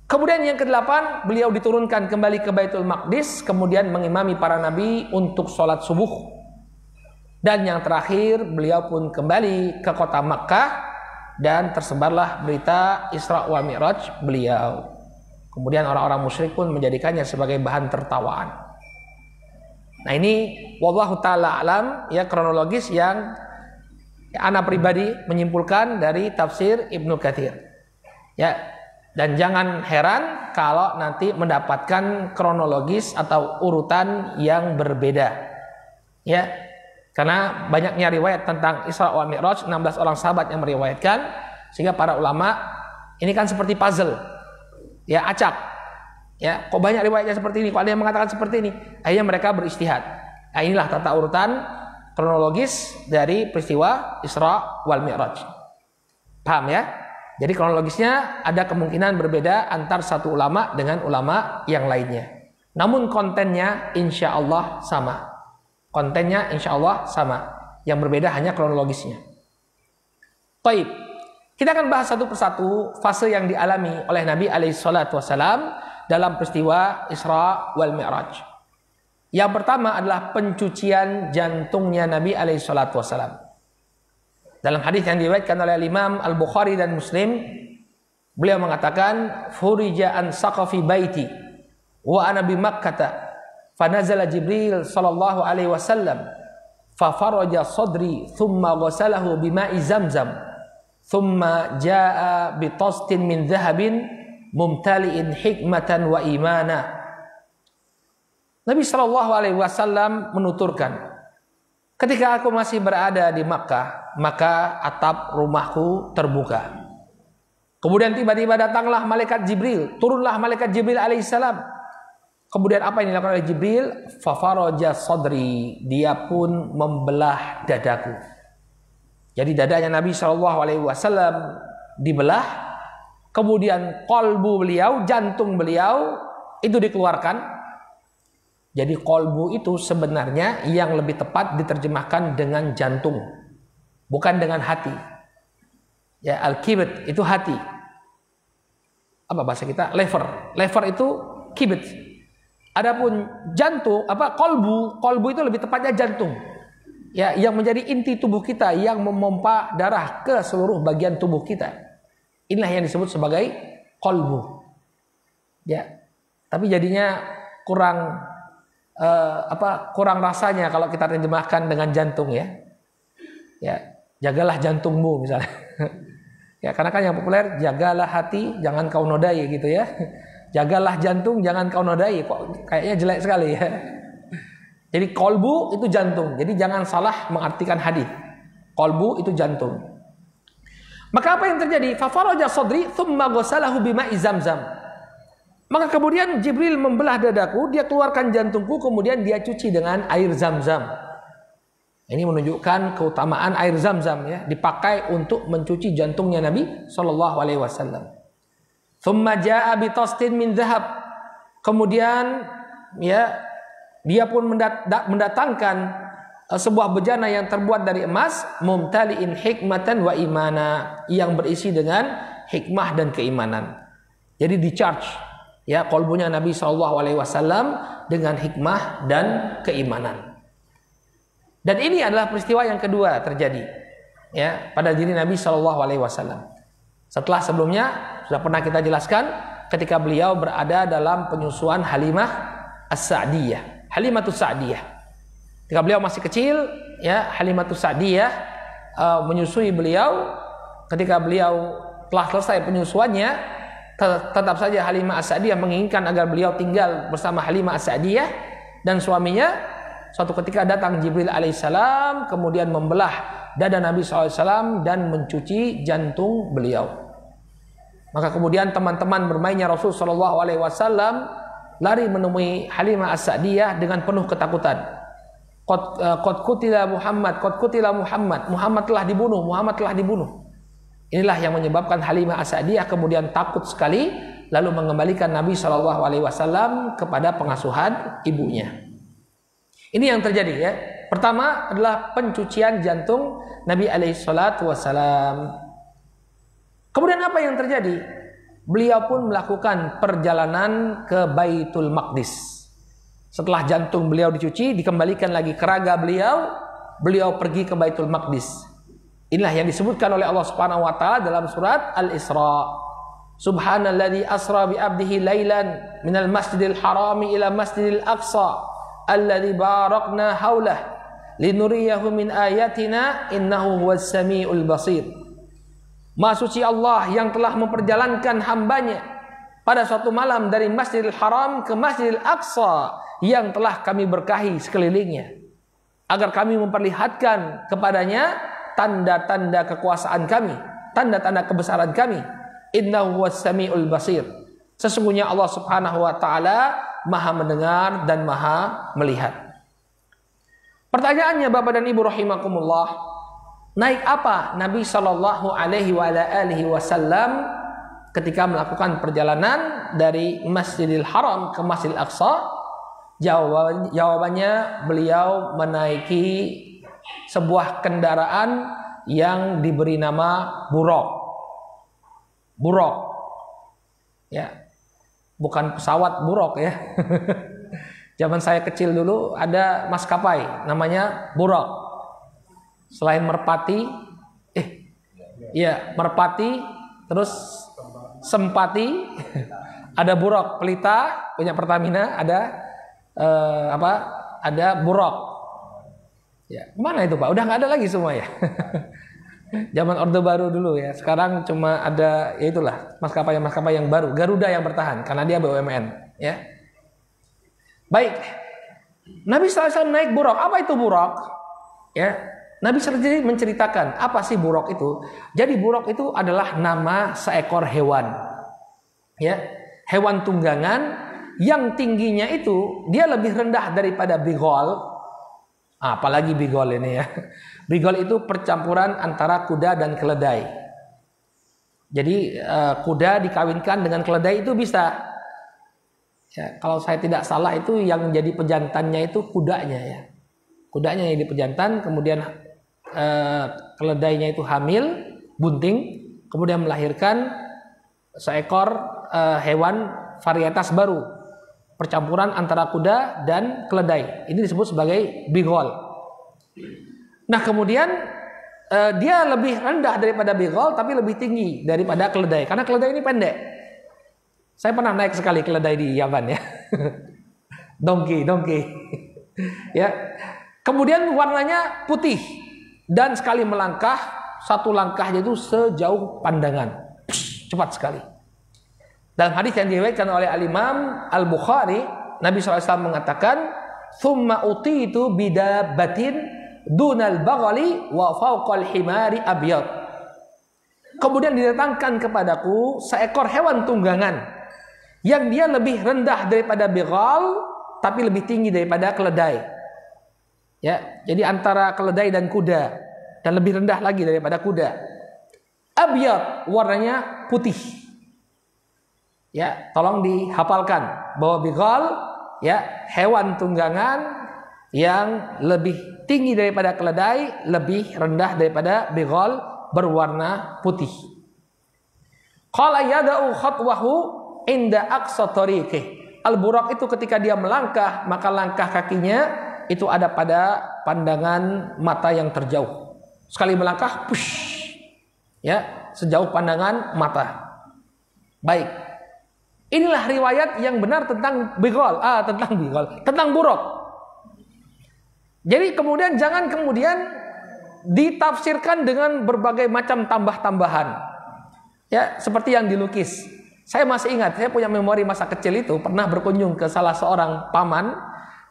Kemudian yang ke-8, beliau diturunkan kembali ke Baitul Maqdis, kemudian mengimami para nabi untuk sholat subuh. Dan yang terakhir, beliau pun kembali ke kota Makkah dan tersebarlah berita Isra wal Mi'raj beliau. Kemudian orang-orang musyrik pun menjadikannya sebagai bahan tertawaan. Nah ini wallahu ta'ala alam, ya, kronologis yang ana pribadi menyimpulkan dari tafsir Ibnu Katsir. Ya, dan jangan heran kalau nanti mendapatkan kronologis atau urutan yang berbeda. Ya, karena banyaknya riwayat tentang Isra wal Mi'raj, 16 orang sahabat yang meriwayatkan, sehingga para ulama ini kan seperti puzzle. Ya, acak. Ya, kok banyak riwayatnya seperti ini, kok ada yang mengatakan seperti ini. Akhirnya mereka beristihad. Nah, inilah tata urutan kronologis dari peristiwa Isra wal Mi'raj. Paham ya? Jadi kronologisnya ada kemungkinan berbeda antar satu ulama dengan ulama yang lainnya. Namun kontennya insya Allah sama. Kontennya insya Allah sama. Yang berbeda hanya kronologisnya. Baik, kita akan bahas satu persatu fase yang dialami oleh Nabi alaihissalam dalam peristiwa Isra wal Mi'raj. Yang pertama adalah pencucian jantungnya Nabi alaihissalam. Dalam hadis yang diriwayatkan oleh Imam Al-Bukhari dan Muslim, beliau mengatakan, "Furija an saqafi baiti wa ana bi Makkah." Fanazala Jibril sallallahu alaihi wasallam fa faraja sadri thumma ghasalahu bima'i zamzam thumma jaa bi tastin min dhahabin mumtali'in hikmatan wa imana. Nabi sallallahu alaihi wasallam menuturkan, ketika aku masih berada di Makkah, maka atap rumahku terbuka. Kemudian tiba-tiba datanglah malaikat Jibril, turunlah malaikat Jibril alaihissalam. Kemudian apa yang dilakukan oleh Jibril? Fafaraja sadri, dia pun membelah dadaku. Jadi dadanya Nabi Shallallahu Alaihi Wasallam dibelah, kemudian kolbu beliau, jantung beliau itu dikeluarkan. Jadi kolbu itu sebenarnya yang lebih tepat diterjemahkan dengan jantung, bukan dengan hati. Ya, al-kibit itu hati. Apa bahasa kita? Lever itu kibit. Adapun jantung, kolbu itu lebih tepatnya jantung. Ya, yang menjadi inti tubuh kita, yang memompa darah ke seluruh bagian tubuh kita. Inilah yang disebut sebagai kolbu. Ya. Tapi jadinya kurang rasanya kalau kita terjemahkan dengan jantung ya. Ya, jagalah jantungmu misalnya. Ya, karena kan yang populer jagalah hati, jangan kau nodai gitu ya. Jagalah jantung, jangan kau nodai. Kok kayaknya jelek sekali ya. Jadi kolbu itu jantung. Jadi jangan salah mengartikan hadis. Kolbu itu jantung. Maka apa yang terjadi? Fafaraja sadri thumma ghasalahu bima'i zamzam. Maka kemudian Jibril membelah dadaku, dia keluarkan jantungku, kemudian dia cuci dengan air Zam-Zam. Ini menunjukkan keutamaan air Zam-Zam, ya, dipakai untuk mencuci jantungnya Nabi Shallallahu Alaihi Wasallam. Thumma jaa bi tastin min zahab. Kemudian, ya, dia pun mendatangkan sebuah bejana yang terbuat dari emas, mumtaliin hikmatan wa imana, yang berisi dengan hikmah dan keimanan. Jadi di-charge, ya, qalbunya Nabi Shallallahu Alaihi Wasallam dengan hikmah dan keimanan. Dan ini adalah peristiwa yang kedua terjadi, ya, pada diri Nabi Shallallahu Alaihi Wasallam. Setelah sebelumnya sudah pernah kita jelaskan ketika beliau berada dalam penyusuan Halimah As-Sa'diyah, Halimatus Sa'diyah. Ketika beliau masih kecil, ya, Halimatus Sa'diyah menyusui beliau. Ketika beliau telah selesai penyusuannya, tetap saja Halimah As-Sa'diyah menginginkan agar beliau tinggal bersama Halimah As-Sa'diyah dan suaminya. Suatu ketika datang Jibril alaihissalam, kemudian membelah dada Nabi SAW dan mencuci jantung beliau. Maka kemudian teman-teman bermainnya Rasul SAW lari menemui Halimah As-Sa'diyah dengan penuh ketakutan. Qad qutila Muhammad, qad qutila Muhammad, Muhammad telah dibunuh, Muhammad telah dibunuh. Inilah yang menyebabkan Halimah As-Sa'diyah kemudian takut sekali, lalu mengembalikan Nabi SAW kepada pengasuhan ibunya. Ini yang terjadi, ya. Pertama adalah pencucian jantung Nabi SAW. Kemudian apa yang terjadi? Beliau pun melakukan perjalanan ke Baitul Maqdis. Setelah jantung beliau dicuci, dikembalikan lagi ke raga beliau, beliau pergi ke Baitul Maqdis. Inilah yang disebutkan oleh Allah Subhanahu wa taala dalam surat Al-Isra. Subhanalladzi asra bi 'abdihi lailan minal masjidil harami ila masjidil aqsa alladzi barakna haulah linuriyahu min ayatina innahu huwas samiul basir. Maha suci Allah yang telah memperjalankan hambanya pada suatu malam dari Masjidil Haram ke Masjidil Aqsa yang telah kami berkahi sekelilingnya, agar kami memperlihatkan kepadanya tanda-tanda kekuasaan kami, tanda-tanda kebesaran kami. Innahu huwas samiul basir. Sesungguhnya Allah Subhanahu wa taala Maha mendengar dan Maha melihat. Pertanyaannya Bapak dan Ibu rahimakumullah, naik apa Nabi Shallallahu Alaihi Wasallam ketika melakukan perjalanan dari Masjidil Haram ke Masjidil Aqsa? Jawabannya beliau menaiki sebuah kendaraan yang diberi nama buraq. Buraq, ya. Bukan pesawat buruk, ya. Zaman saya kecil dulu ada maskapai namanya Buraq. Selain Merpati, Merpati, terus Sempati, ada Buraq. Pelita punya Pertamina, ada ada Buraq. Ya, mana itu Pak? Udah nggak ada lagi semua, ya. Zaman Orde Baru dulu, ya. Sekarang cuma ada, ya itulah, maskapai-maskapai yang baru. Garuda yang bertahan karena dia BUMN, ya. Baik. Nabi SAW naik buraq. Apa itu buraq? Ya. Nabi SAW menceritakan apa sih buraq itu. Jadi buraq itu adalah nama seekor hewan. Ya. Hewan tunggangan yang tingginya itu dia lebih rendah daripada bigol. Apalagi bigol ini, ya. Bigol itu percampuran antara kuda dan keledai. Jadi kuda dikawinkan dengan keledai itu bisa. Ya, kalau saya tidak salah itu yang jadi pejantannya itu kudanya, ya. Kudanya yang jadi pejantan, kemudian keledainya itu hamil, bunting, kemudian melahirkan seekor hewan varietas baru. Percampuran antara kuda dan keledai. Ini disebut sebagai bigol. Nah, kemudian dia lebih rendah daripada bigol, tapi lebih tinggi daripada keledai. Karena keledai ini pendek. Saya pernah naik sekali keledai di Yaman, ya. Donkey. Ya. Kemudian warnanya putih dan sekali melangkah, satu langkahnya itu sejauh pandangan. Cepat sekali. Dalam hadis yang diriwayatkan oleh Al-Imam Al-Bukhari, Nabi SAW mengatakan, "Tsumma utitu bidabatin dunal baghali wa fawqal himari abyad." Kemudian didatangkan kepadaku seekor hewan tunggangan yang dia lebih rendah daripada bighal tapi lebih tinggi daripada keledai. Ya, jadi antara keledai dan kuda dan lebih rendah lagi daripada kuda. Abyad, warnanya putih. Ya, tolong dihafalkan bahwa bighal ya hewan tunggangan yang lebih tinggi daripada keledai, lebih rendah daripada bighal berwarna putih. Qala yada'u khatwahu inda aqsa tariqih. Al-buraq itu ketika dia melangkah, maka langkah kakinya itu ada pada pandangan mata yang terjauh. Sekali melangkah, push. Ya, sejauh pandangan mata. Baik. Inilah riwayat yang benar tentang bighal, tentang buraq. Jadi kemudian jangan ditafsirkan dengan berbagai macam tambah-tambahan. Ya, seperti yang dilukis. Saya masih ingat, saya punya memori masa kecil itu pernah berkunjung ke salah seorang paman.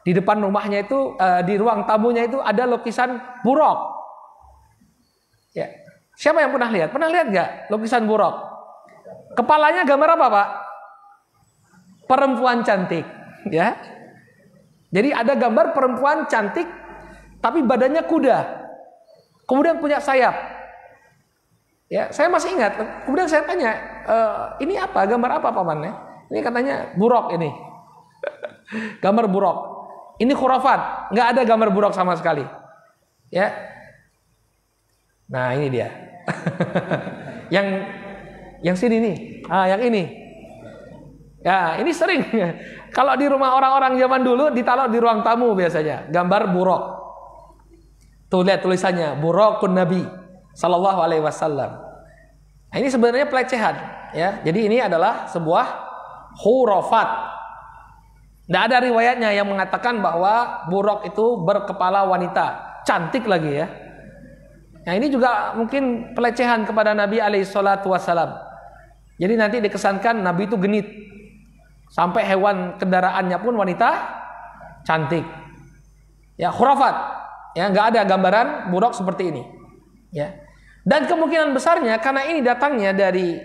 Di depan rumahnya itu, di ruang tamunya itu ada lukisan buraq. Ya. Siapa yang pernah lihat? Pernah lihat nggak lukisan buraq? Kepalanya gambar apa, Pak? Perempuan cantik. Ya. Jadi ada gambar perempuan cantik, tapi badannya kuda. Kemudian punya sayap. Ya, saya masih ingat. Kemudian saya tanya, ini apa? Gambar apa paman? Ini katanya buraq ini. Gambar buraq. Ini khurafat. Nggak ada gambar buraq sama sekali. Ya. Nah, ini dia. yang sini nih. Yang ini. Ya, ini sering. Kalau di rumah orang-orang zaman dulu ditaruh di ruang tamu biasanya. Gambar buraq. Tuh lihat tulisannya, buraqun Nabi sallallahu alaihi wasallam. Nah, ini sebenarnya pelecehan, ya. Jadi ini adalah sebuah khurafat. Tidak ada riwayatnya yang mengatakan bahwa buraq itu berkepala wanita, cantik lagi ya. Nah, ini juga mungkin pelecehan kepada Nabi alaihi salatu wasallam. Jadi nanti dikesankan Nabi itu genit. Sampai hewan kendaraannya pun wanita cantik. Ya, khurafat. Ya, nggak ada gambaran buraq seperti ini. Ya. Dan kemungkinan besarnya karena ini datangnya dari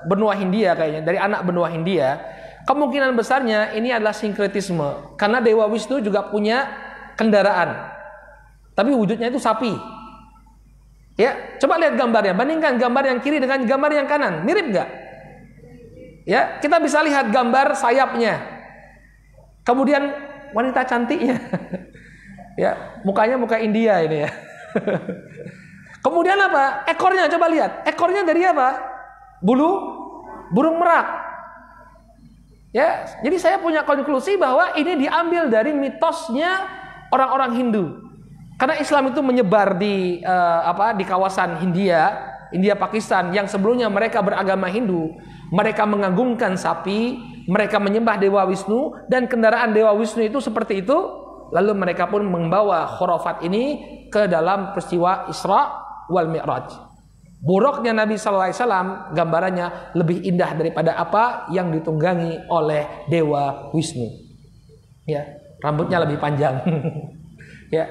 benua Hindia kayaknya, dari anak benua Hindia, kemungkinan besarnya ini adalah sinkretisme. Karena Dewa Wisnu juga punya kendaraan. Tapi wujudnya itu sapi. Ya, coba lihat gambarnya, bandingkan gambar yang kiri dengan gambar yang kanan, mirip nggak? Ya, kita bisa lihat gambar sayapnya. Kemudian wanita cantiknya. Ya, mukanya muka India ini ya. Kemudian apa? Ekornya coba lihat. Ekornya dari apa? Burung merak. Ya, jadi saya punya konklusi bahwa ini diambil dari mitosnya orang-orang Hindu. Karena Islam itu menyebar di di kawasan India Pakistan yang sebelumnya mereka beragama Hindu. Mereka mengagungkan sapi, mereka menyembah Dewa Wisnu dan kendaraan Dewa Wisnu itu seperti itu. Lalu mereka pun membawa khurafat ini ke dalam peristiwa Isra wal Mi'raj. Buraqnya Nabi sallallahu alaihi wasallam gambarannya lebih indah daripada apa yang ditunggangi oleh Dewa Wisnu. Ya, rambutnya lebih panjang. Ya.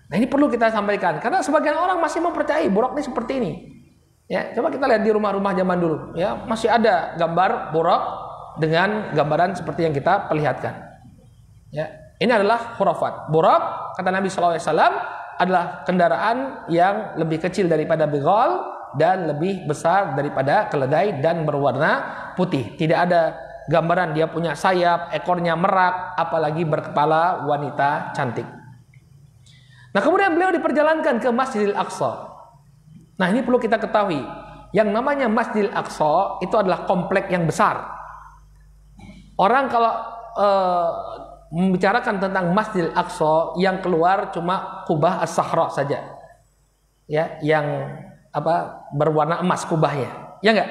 Nah, ini perlu kita sampaikan karena sebagian orang masih mempercayai buraq ini seperti ini. Ya, coba kita lihat di rumah-rumah zaman dulu, ya, masih ada gambar buraq dengan gambaran seperti yang kita perlihatkan. Ya, ini adalah khurafat. Buraq kata Nabi sallallahu alaihi wasallam adalah kendaraan yang lebih kecil daripada bighal dan lebih besar daripada keledai dan berwarna putih. Tidak ada gambaran dia punya sayap, ekornya merak, apalagi berkepala wanita cantik. Nah, kemudian beliau diperjalankan ke Masjidil Aqsa. Nah, ini perlu kita ketahui. Yang namanya Masjidil Aqsa itu adalah komplek yang besar. Orang kalau membicarakan tentang Masjidil Aqsa yang keluar cuma kubah as-sahra saja. Ya, yang berwarna emas kubahnya. Ya enggak?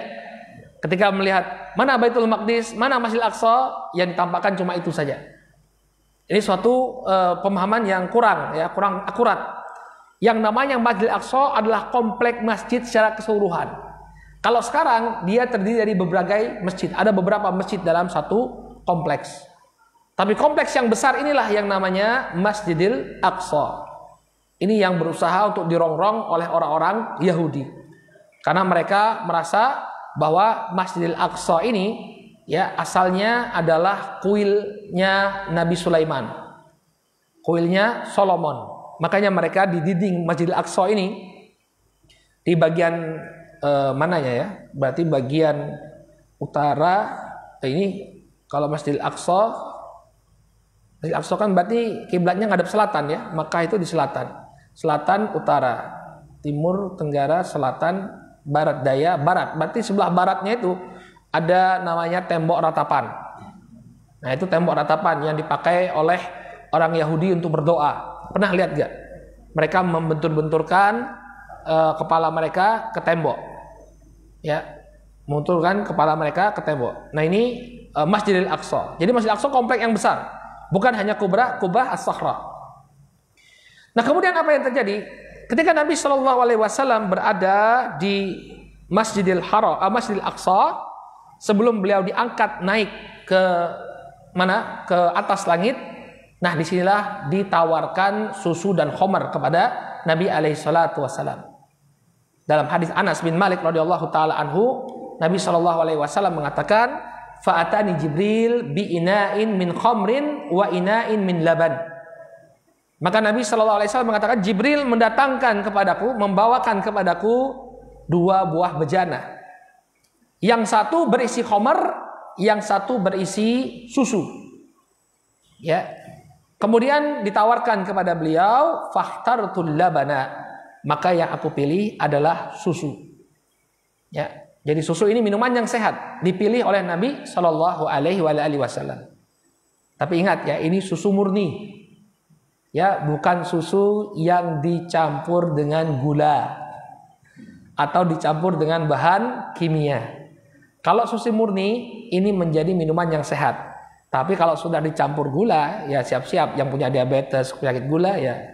Ketika melihat mana Baitul Maqdis, mana Masjidil Aqsa, yang ditampakkan cuma itu saja. Ini suatu pemahaman yang kurang akurat. Yang namanya Masjidil Aqsa adalah komplek masjid secara keseluruhan. Kalau sekarang dia terdiri dari berbagai masjid. Ada beberapa masjid dalam satu kompleks. Tapi kompleks yang besar inilah yang namanya Masjidil Aqsa. Ini yang berusaha untuk dirongrong oleh orang-orang Yahudi. Karena mereka merasa bahwa Masjidil Aqsa ini ya asalnya adalah kuilnya Nabi Sulaiman, kuilnya Solomon. Makanya mereka di dinding Masjidil Aqsa ini di bagian mananya ya? Berarti bagian utara. Ini kalau Masjidil Aqsa kan berarti kiblatnya ngadep selatan ya. Makkah itu di selatan. Selatan, utara, timur, tenggara, selatan, barat, daya, barat. Berarti sebelah baratnya itu ada namanya tembok ratapan. Nah, itu tembok ratapan yang dipakai oleh orang Yahudi untuk berdoa. Pernah lihat gak? Mereka membentur-benturkan kepala mereka ke tembok. Ya, membenturkan kepala mereka ke tembok. Nah, ini Masjidil Aqsa. Jadi Masjidil Aqsa komplek yang besar. Bukan hanya Kubah As-Sakhra. Nah, kemudian apa yang terjadi? Ketika Nabi SAW berada di Masjidil Aqsa, sebelum beliau diangkat naik ke mana? Ke atas langit. Nah, disinilah ditawarkan susu dan khamar kepada Nabi SAW. Dalam hadis Anas bin Malik radhiyallahu taala anhu, Nabi SAW mengatakan, "Fa'atani Jibril bi ina'in min khamrin wa ina'in min laban." Maka Nabi SAW mengatakan, Jibril mendatangkan kepadaku, membawakan kepadaku 2 buah bejana. Yang satu berisi khamar, yang satu berisi susu. Ya. Kemudian ditawarkan kepada beliau, fakhtartul labana. Maka yang aku pilih adalah susu. Ya. Jadi susu ini minuman yang sehat, dipilih oleh Nabi SAW. Tapi ingat ya, ini susu murni. Ya, bukan susu yang dicampur dengan gula atau dicampur dengan bahan kimia. Kalau susu murni ini menjadi minuman yang sehat. Tapi kalau sudah dicampur gula, ya siap-siap yang punya diabetes, penyakit gula ya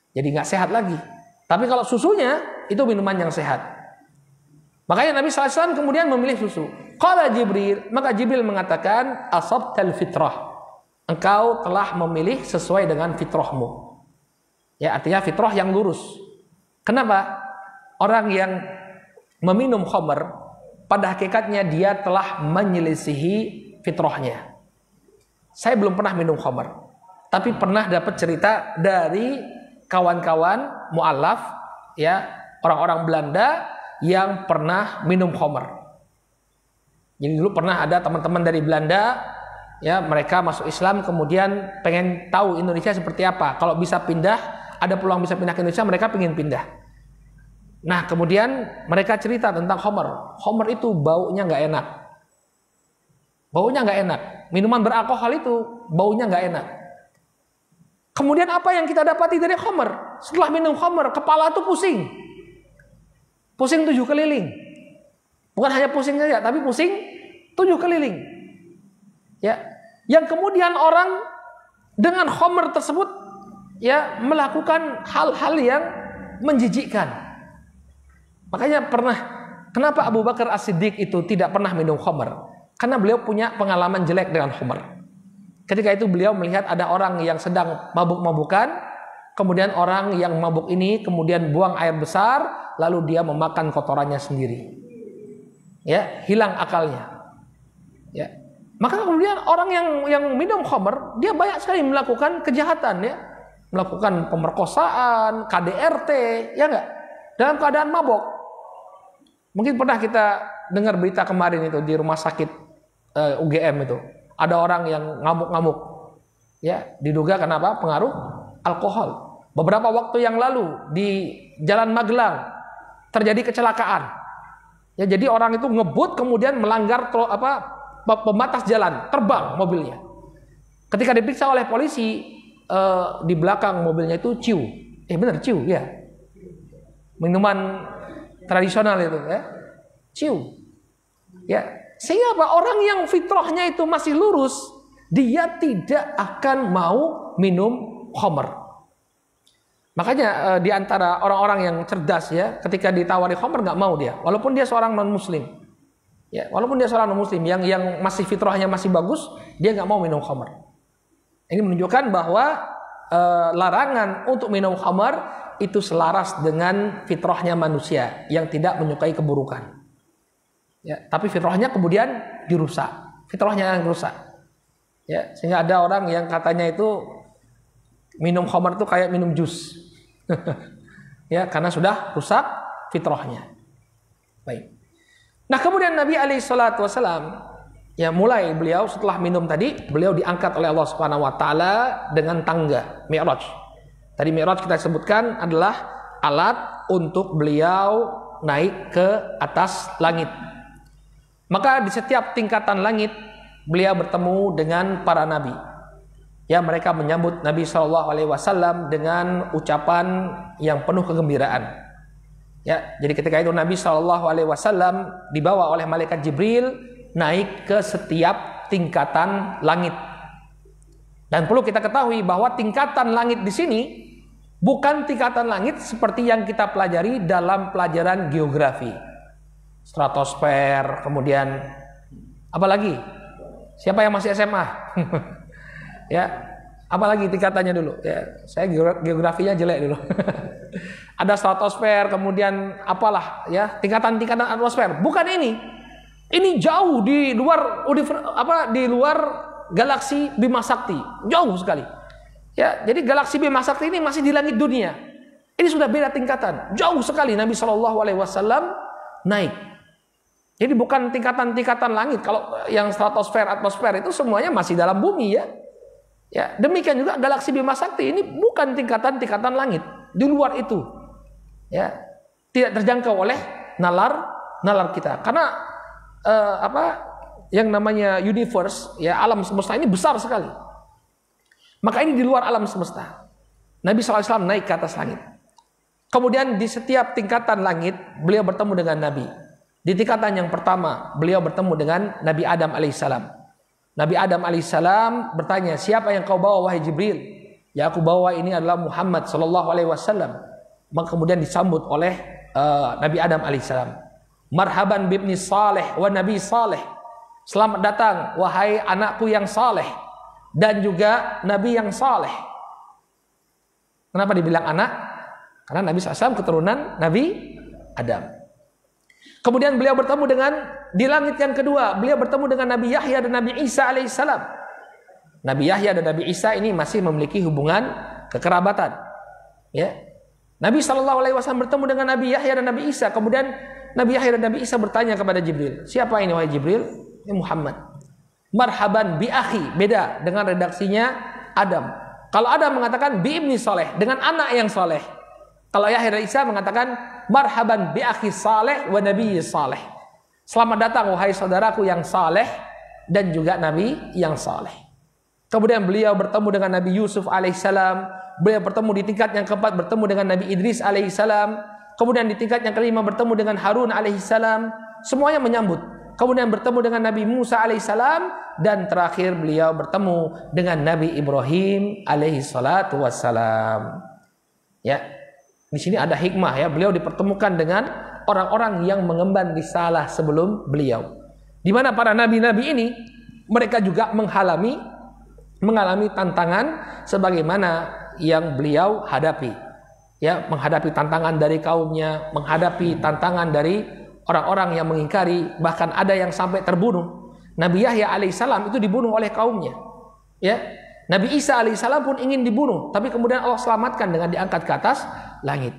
jadi nggak sehat lagi. Tapi kalau susunya itu minuman yang sehat. Makanya Nabi SAW kemudian memilih susu. Qala Jibril, maka Jibril mengatakan, asabtal fitrah. Engkau telah memilih sesuai dengan fitrahmu. Ya, artinya fitrah yang lurus. Kenapa? Orang yang meminum khamr, pada hakikatnya dia telah menyelisihi fitrahnya. Saya belum pernah minum khamr, tapi pernah dapat cerita dari kawan-kawan mu'alaf, ya, orang-orang Belanda yang pernah minum khamr. Jadi dulu pernah ada teman-teman dari Belanda, ya, mereka masuk Islam kemudian pengen tahu Indonesia seperti apa. Kalau bisa pindah, ada peluang bisa pindah ke Indonesia, mereka pengen pindah. Nah, kemudian mereka cerita tentang khamr. Khamr itu baunya nggak enak. Baunya nggak enak. Minuman beralkohol itu baunya nggak enak. Kemudian apa yang kita dapati dari khamr? Setelah minum khamr, kepala tuh pusing. Pusing 7 keliling. Bukan hanya pusing saja, tapi pusing 7 keliling. Ya, yang kemudian orang dengan khamr tersebut ya melakukan hal-hal yang menjijikkan. Makanya kenapa Abu Bakar As-Siddiq itu tidak pernah minum khamr? Karena beliau punya pengalaman jelek dengan khamr. Ketika itu beliau melihat ada orang yang sedang mabuk-mabukan, kemudian orang yang mabuk ini kemudian buang air besar, lalu dia memakan kotorannya sendiri. Ya, hilang akalnya. Ya. Maka kemudian orang yang minum khamr, dia banyak sekali melakukan kejahatan, ya. Melakukan pemerkosaan, KDRT, ya enggak? Dalam keadaan mabuk. Mungkin pernah kita dengar berita kemarin itu di rumah sakit UGM itu. Ada orang yang ngamuk-ngamuk. Ya, diduga kenapa? Pengaruh alkohol. Beberapa waktu yang lalu di Jalan Magelang terjadi kecelakaan. Ya, jadi orang itu ngebut kemudian melanggar pembatas jalan, terbang mobilnya. Ketika diperiksa oleh polisi, di belakang mobilnya itu ciu. Benar ciu, ya. Minuman tradisional itu, ya. Ciu. Ya, sehingga apa? Orang yang fitrahnya itu masih lurus, dia tidak akan mau minum khamr. Makanya di antara orang-orang yang cerdas, ya, ketika ditawari khamr nggak mau dia, walaupun dia seorang non-muslim. Ya, walaupun dia seorang non-muslim yang masih fitrahnya masih bagus, dia nggak mau minum khamr. Ini menunjukkan bahwa larangan untuk minum khamr itu selaras dengan fitrahnya manusia yang tidak menyukai keburukan. Ya, tapi fitrahnya kemudian dirusak. fitrahnya yang rusak. Ya, sehingga ada orang yang katanya itu minum khamar itu kayak minum jus. Ya, karena sudah rusak fitrahnya. Baik. Nah, kemudian Nabi alaihi salatu wasallam, ya mulai beliau setelah minum tadi, beliau diangkat oleh Allah Subhanahu wa taala dengan tangga Mi'raj. Tadi Mi'raj kita sebutkan adalah alat untuk beliau naik ke atas langit. Maka di setiap tingkatan langit beliau bertemu dengan para nabi. Ya, mereka menyambut Nabi SAW dengan ucapan yang penuh kegembiraan. Ya, jadi ketika itu Nabi SAW dibawa oleh malaikat Jibril naik ke setiap tingkatan langit. Dan perlu kita ketahui bahwa tingkatan langit di sini bukan tingkatan langit seperti yang kita pelajari dalam pelajaran geografi. Stratosfer, kemudian apa lagi? Siapa yang masih SMA? Ya, apalagi tingkatannya dulu. Ya, saya geografinya jelek dulu. Ada stratosfer, kemudian apalah ya, tingkatan-tingkatan atmosfer. Bukan ini. Ini jauh di luar di luar galaksi Bima Sakti. Jauh sekali. Ya, jadi galaksi Bima Sakti ini masih di langit dunia. Ini sudah beda tingkatan. Jauh sekali Nabi SAW naik. Jadi bukan tingkatan-tingkatan langit. Kalau yang stratosfer, atmosfer itu semuanya masih dalam bumi ya. Ya, demikian juga galaksi Bima Sakti ini bukan tingkatan-tingkatan langit, di luar itu. Ya, tidak terjangkau oleh nalar kita. Karena yang namanya universe, ya alam semesta ini besar sekali. Maka ini di luar alam semesta. Nabi SAW naik ke atas langit. Kemudian di setiap tingkatan langit beliau bertemu dengan Nabi. Di tingkatan yang pertama beliau bertemu dengan Nabi Adam alaihissalam. Nabi Adam alaihissalam bertanya, siapa yang kau bawa wahai Jibril? Ya, aku bawa ini adalah Muhammad sallallahu alaihi wasallam. Maka kemudian disambut oleh Nabi Adam alaihissalam. Marhaban bibni saleh wa nabi saleh. Selamat datang wahai anakku yang saleh dan juga nabi yang saleh. Kenapa dibilang anak? Karena Nabi SAW keturunan Nabi Adam. Kemudian beliau bertemu dengan, di langit yang kedua beliau bertemu dengan Nabi Yahya dan Nabi Isa alaihissalam. Nabi Yahya dan Nabi Isa ini masih memiliki hubungan kekerabatan. Ya, Nabi SAW bertemu dengan Nabi Yahya dan Nabi Isa. Kemudian Nabi Yahya dan Nabi Isa bertanya kepada Jibril, siapa ini wahai Jibril? Ini Muhammad. Marhaban bi akhi, beda dengan redaksinya Adam. Kalau Adam mengatakan bi ibni soleh, dengan anak yang soleh. Kalau Yahya dan Isa mengatakan marhaban bi akhi saleh wa nabiyyi saleh. Selamat datang wahai saudaraku yang saleh dan juga nabi yang saleh. Kemudian beliau bertemu dengan Nabi Yusuf alaihissalam. Beliau bertemu di tingkat yang keempat bertemu dengan Nabi Idris alaihissalam. Kemudian di tingkat yang kelima bertemu dengan Harun alaihissalam. Semuanya menyambut. Kemudian bertemu dengan Nabi Musa alaihissalam dan terakhir beliau bertemu dengan Nabi Ibrahim alaihissalatu wassalam. Ya. Di sini ada hikmah ya, beliau dipertemukan dengan orang-orang yang mengemban risalah sebelum beliau. Di mana para nabi-nabi ini mereka juga mengalami tantangan sebagaimana yang beliau hadapi. Ya, menghadapi tantangan dari kaumnya, menghadapi tantangan dari orang-orang yang mengingkari, bahkan ada yang sampai terbunuh. Nabi Yahya alaihissalam itu dibunuh oleh kaumnya. Ya, Nabi Isa alaihissalam pun ingin dibunuh, tapi kemudian Allah selamatkan dengan diangkat ke atas langit.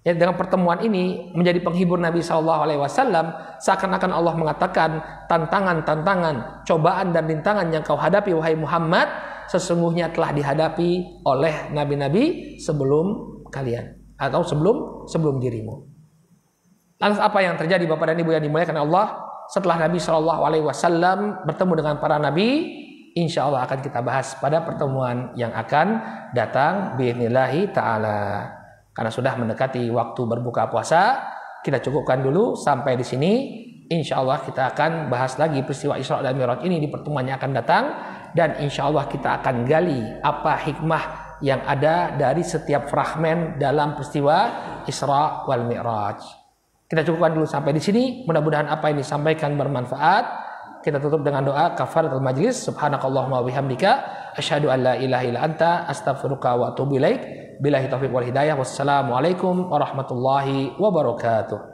Ya, dengan pertemuan ini menjadi penghibur Nabi SAW. Seakan-akan Allah mengatakan tantangan-tantangan, cobaan dan rintangan yang kau hadapi wahai Muhammad sesungguhnya telah dihadapi oleh nabi-nabi sebelum kalian atau sebelum dirimu. Lantas apa yang terjadi Bapak dan Ibu yang dimuliakan Allah? Setelah Nabi SAW bertemu dengan para nabi, insya Allah akan kita bahas pada pertemuan yang akan datang bi'idnillahi ta'ala. Karena sudah mendekati waktu berbuka puasa, kita cukupkan dulu sampai di sini. Insya Allah kita akan bahas lagi peristiwa Isra dan Mi'raj ini di pertemuan yang akan datang. Dan insya Allah kita akan gali apa hikmah yang ada dari setiap fragmen dalam peristiwa Isra wal Mi'raj. Kita cukupkan dulu sampai di sini. Mudah-mudahan apa yang disampaikan bermanfaat. Kita tutup dengan doa kafaratul majlis. Subhanakallahumma wa bihamdika asyhadu an la ilaha illa anta astaghfiruka wa atubu ilaik. Billahi taufiq wal hidayah. Wassalamualaikum warahmatullahi wabarakatuh.